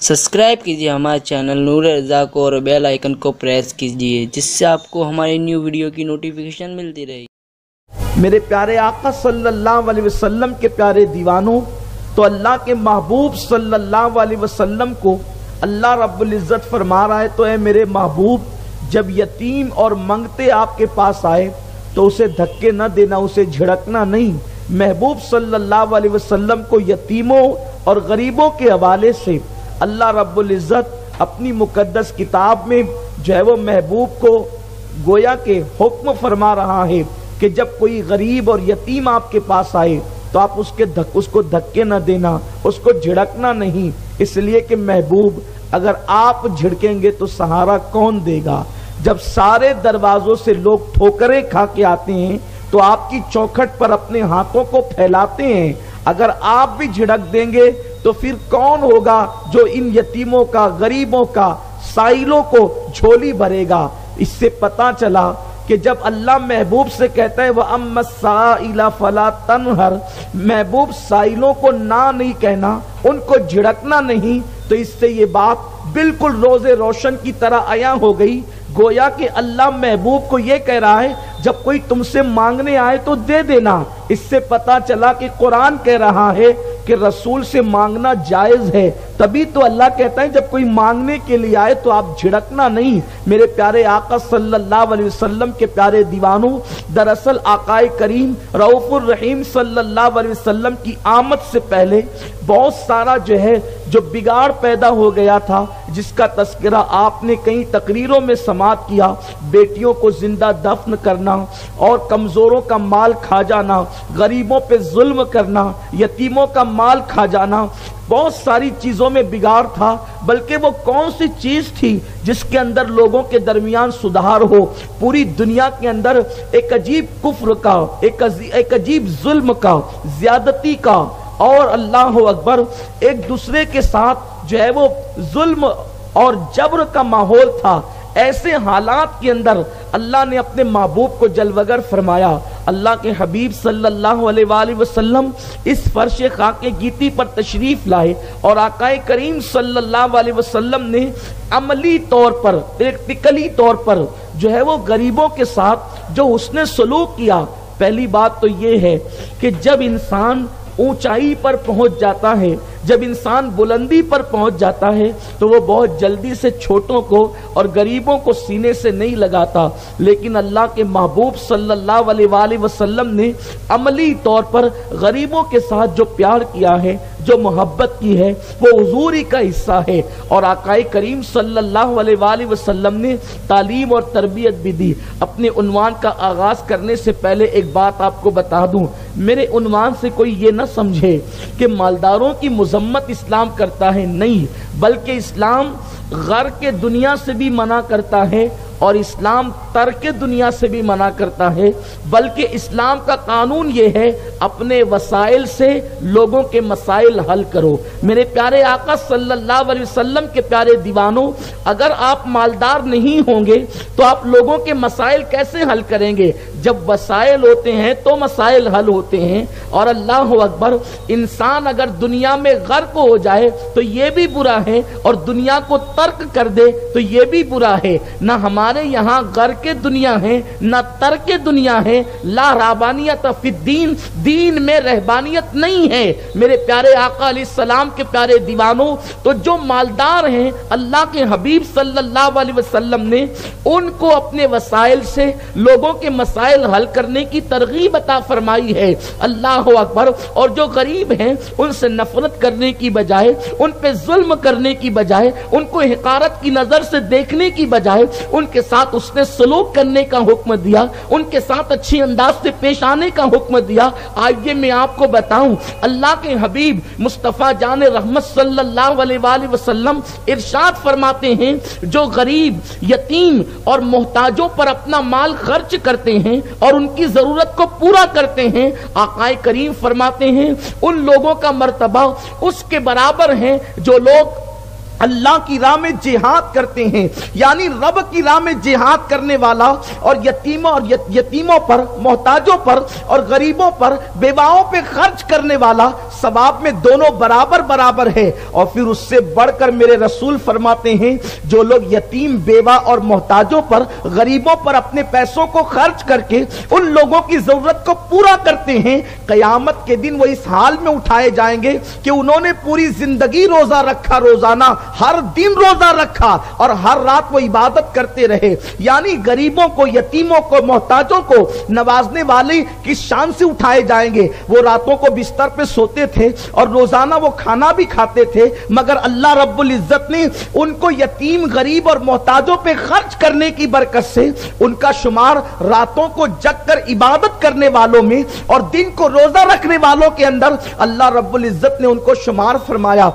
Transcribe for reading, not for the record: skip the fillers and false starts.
Subscribe कीजिए हमारे channel नूर रज़ा को और बेल आइकन को प्रेस कीजिए जिससे आपको हमारी न्यू वीडियो की नोटिफिकेशन मिलती रहे। मेरे प्यारे आका सल्लल्लाहु अलैहि वसल्लम के प्यारे दीवानों, तो अल्लाह के महबूब सल्लल्लाहु अलैहि वसल्लम को अल्लाह रब्बुल इज़्ज़त फरमा रहा है, तो ऐ मेरे महबूब, जब यतीम और मंगते आपके पास आए तो उसे धक्के न देना, उसे झिड़कना नहीं। महबूब सल्लल्लाहु अलैहि वसल्लम को यतीमों और गरीबों के हवाले से अल्लाह रब्बुल इज़्ज़त अपनी मुकद्दस किताब में जो है वो महबूब को गोया के हुक्म फरमा रहा है कि जब कोई गरीब और यतीम आपके पास आए तो आप उसको धक्के न देना, उसको झिड़कना नहीं। इसलिए कि महबूब, अगर आप झिड़केंगे तो सहारा कौन देगा? जब सारे दरवाजों से लोग ठोकरें खा के आते हैं तो आपकी चौखट पर अपने हाथों को फैलाते हैं। अगर आप भी झिड़क देंगे तो फिर कौन होगा जो इन यतीमों का, गरीबों का, साइलों को झोली भरेगा? इससे पता चला कि जब अल्लाह महबूब से कहता है वह अम्मा साइला फला तनहर, महबूब साइलों को ना नहीं कहना, उनको झिड़कना नहीं, तो इससे ये बात बिल्कुल रोज़े रोशन की तरह आया हो गई। गोया कि अल्लाह महबूब को ये कह रहा है जब कोई तुमसे मांगने आए तो दे देना। इससे पता चला कि कुरान कह रहा है कि रसूल से मांगना जायज है, तभी तो अल्लाह कहता है जब कोई मांगने के लिए आए तो आप झिड़कना नहीं। मेरे प्यारे आका सल्लल्लाहु अलैहि वसल्लम के प्यारे दीवानों, दरअसल आकाए करीम रऊफुर रहीम सल्लल्लाहु अलैहि वसल्लम की आमद से पहले बहुत सारा जो बिगाड़ पैदा हो गया था, जिसका तस्करा आपने कई तकरीरों में समात किया। बेटियों को जिंदा दफन करना और कमजोरों का माल खा जाना, गरीबों पे जुल्म करना, यतीमों का माल खा जाना, बहुत सारी चीजों में बिगाड़ था। बल्कि वो कौन सी चीज थी जिसके अंदर लोगों के दरमियान सुधार हो? पूरी दुनिया के अंदर एक अजीब कुफ्र का, एक अजीब जुल्म का, ज्यादती का और अल्लाह अकबर एक दूसरे के साथ जो है वो जुल्म और जबर का माहौल था। ऐसे हालात के अंदर अल्लाह ने अपने महबूब को जलवगर फरमाया। अल्लाह के हबीब सल्लल्लाहु अलैहि वसल्लम इस फर्श खाके गीती पर तशरीफ लाए और आकाए करीम सल्लल्लाहु अलैहि वसल्लम ने अमली तौर पर, प्रैक्टिकली तौर पर जो है वो गरीबों के साथ जो उसने सलूक किया। पहली बात तो ये है कि जब इंसान ऊंचाई पर पहुंच जाता है, जब इंसान बुलंदी पर पहुंच जाता है तो वो बहुत जल्दी से छोटों को और गरीबों को सीने से नहीं लगाता। लेकिन अल्लाह के महबूब सल्लल्लाहु अलैहि वसल्लम ने अमली तौर पर गरीबों के साथ जो प्यार किया है, जो मोहब्बत की है, वो हुजूरी का हिस्सा है। और आकाए करीम सल्लल्लाहु अलैहि वसल्लम ने तालीम और तरबियत भी दी। अपने उन्वान का आगाज करने से पहले एक बात आपको बता दूं, मेरे उन्वान से कोई ये न समझे कि मालदारों की मजम्मत इस्लाम करता है, नहीं, बल्कि इस्लाम गर के दुनिया से भी मना करता है और इस्लाम तर्क दुनिया से भी मना करता है। बल्कि इस्लाम का कानून ये है, अपने वसाइल से लोगों के मसाइल हल करो। मेरे प्यारे आका सल्लल्लाहु अलैहि वसल्लम के प्यारे दीवानों, अगर आप मालदार नहीं होंगे तो आप लोगों के मसाइल कैसे हल करेंगे? जब वसाइल होते हैं तो मसाइल हल होते हैं। और अल्लाह अकबर, इंसान अगर दुनिया में गर्क हो जाए तो ये भी बुरा है और दुनिया को तर्क कर दे तो ये भी बुरा है। ना हमारे यहाँ गर के दुनिया है, ना तर्क दुनिया है। ला रहबानियत फिद्दीन, दीन में रहबानियत नहीं है। मेरे प्यारे आका अलैहिस्सलाम के प्यारे दीवानों, तो जो मालदार हैं, अल्लाह के हबीब सल्लल्लाहु अलैहि वसल्लम ने उनको अपने वसाइल से लोगों के मसाइल हल करने की तरगीब अता फरमाई है। अल्लाह अकबर। और जो गरीब हैं उनसे नफरत करने की बजाय, उन पे जुल्म करने की बजाय, उनको हिकारत की नजर से देखने की बजाय उनके साथ उसने सलूक करने का हुक्म दिया, उनके साथ अच्छी अंदाज से पेश आने का हुक्म दिया। आइए मैं आपको बताऊं, अल्लाह के हबीब मुस्तफा जान रहमत सल्लल्लाहु अलैहि वसल्लम इरशाद फरमाते हैं, जो गरीब, यतीम और मोहताजों पर अपना माल खर्च करते हैं और उनकी जरूरत को पूरा करते हैं, आकाए करीम फरमाते हैं उन लोगों का मर्तबा उसके बराबर है जो लोग अल्लाह की राह में जिहाद करते हैं, यानी रब की राह में जिहाद करने वाला और यतीमों पर, मोहताजों पर और गरीबों पर, बेवाओं पे खर्च करने वाला सवाब में दोनों बराबर बराबर है। और फिर उससे बढ़कर मेरे रसूल फरमाते हैं, जो लोग यतीम, बेवा और मोहताजों पर, गरीबों पर अपने पैसों को खर्च करके उन लोगों की जरूरत को पूरा करते हैं, कयामत के दिन वो इस हाल में उठाए जाएंगे कि उन्होंने पूरी जिंदगी रोजा रखा, रोजाना हर दिन रोजा रखा और हर रात वो इबादत करते रहे। यानी गरीबों को, यतीमों को, मोहताजों को नवाजने वाले की शान से उठाए जाएंगे। वो रातों को बिस्तर पे सोते थे और रोजाना वो खाना भी खाते थे, मगर अल्लाह रब्बुल इज्जत ने उनको यतीम, गरीब और मोहताजों पे खर्च करने की बरकत से उनका शुमार रातों को जग कर इबादत करने वालों में और दिन को रोजा रखने वालों के अंदर अल्लाह रब्बुल इज्जत ने उनको शुमार फरमाया।